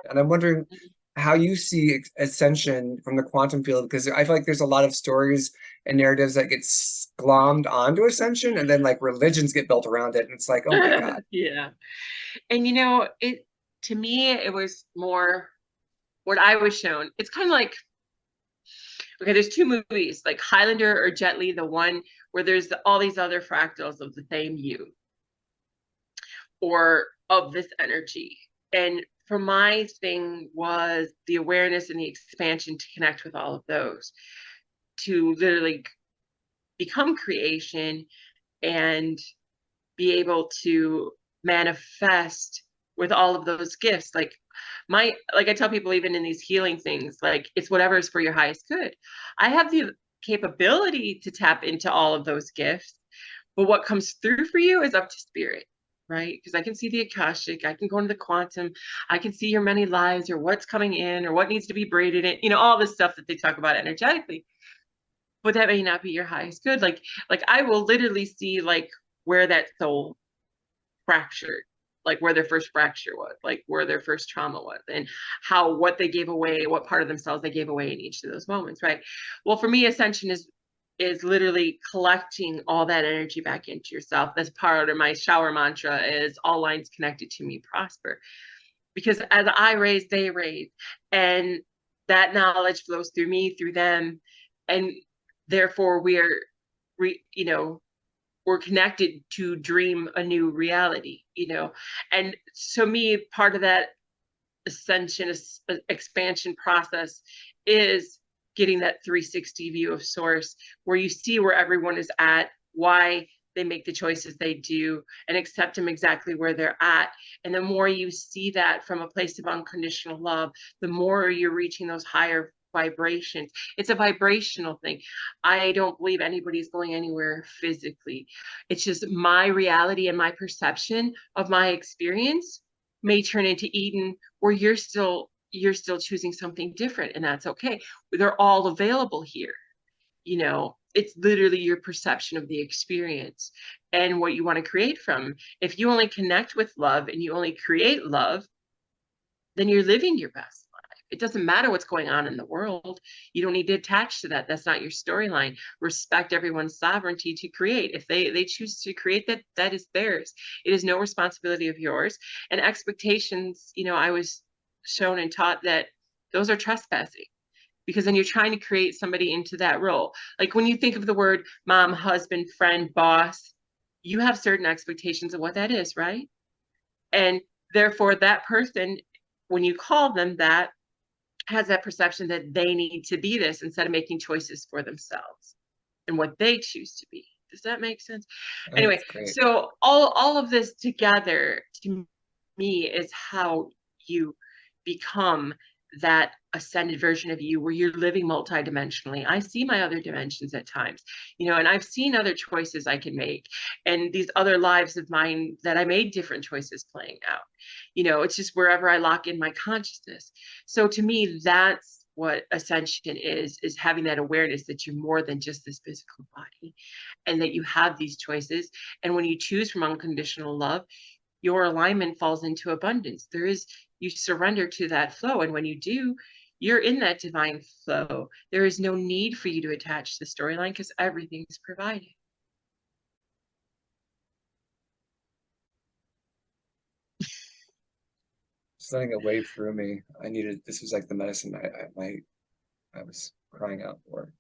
And I'm wondering how you see ascension from the quantum field, because I feel like there's a lot of stories and narratives that get glommed onto ascension, and then like religions get built around it, and it's like, oh my God. Yeah. And it to me, it was more what I was shown. It's kind of like, okay, there's two movies, like Highlander or Jet Li, the one where there's all these other fractals of the same you or of this energy. And for my thing was the awareness and the expansion to connect with all of those, to literally become creation and be able to manifest with all of those gifts. Like I tell people, even in these healing things, like it's whatever is for your highest good. I have the capability to tap into all of those gifts, but what comes through for you is up to spirit, right? Because I can see the Akashic, I can go into the quantum, I can see your many lives or what's coming in or what needs to be braided in, all this stuff that they talk about energetically. But that may not be your highest good. Like I will literally see like where that soul fractured, like where their first fracture was, like where their first trauma was, and how what they gave away, what part of themselves they gave away in each of those moments, right? Well, for me, ascension is literally collecting all that energy back into yourself. That's part of my shower mantra is all lines connected to me prosper. Because as I raise, they raise. And that knowledge flows through me, through them. And therefore we're connected to dream a new reality. And so me, part of that ascension expansion process is getting that 360 view of source, where you see where everyone is at, why they make the choices they do, and accept them exactly where they're at. And the more you see that from a place of unconditional love, the more you're reaching those higher vibrations. It's a vibrational thing. I don't believe anybody's going anywhere physically. It's just my reality and my perception of my experience may turn into Eden, where you're still choosing something different, and that's okay. They're all available here. It's literally your perception of the experience and what you want to create from. If you only connect with love and you only create love, then you're living your best life. It doesn't matter what's going on in the world. You don't need to attach to that. That's not your storyline. Respect everyone's sovereignty to create. If they choose to create that, that is theirs. It is no responsibility of yours. And expectations, I was shown and taught that those are trespassing, because then you're trying to create somebody into that role. Like when you think of the word mom, husband, friend, boss, you have certain expectations of what that is, right? And therefore, that person, when you call them that, has that perception that they need to be this instead of making choices for themselves and what they choose to be. Does that make sense? I think Anyway, it's great. so all of this together to me is how you become that ascended version of you, where you're living multidimensionally. I see my other dimensions at times, and I've seen other choices I can make, and these other lives of mine that I made different choices playing out. It's just wherever I lock in my consciousness. So to me, that's what ascension is having that awareness that you're more than just this physical body, and that you have these choices. And when you choose from unconditional love, your alignment falls into abundance. You surrender to that flow. And when you do, you're in that divine flow. There is no need for you to attach the storyline, because everything's provided. Just letting it wave through me. This was like the medicine I was crying out for.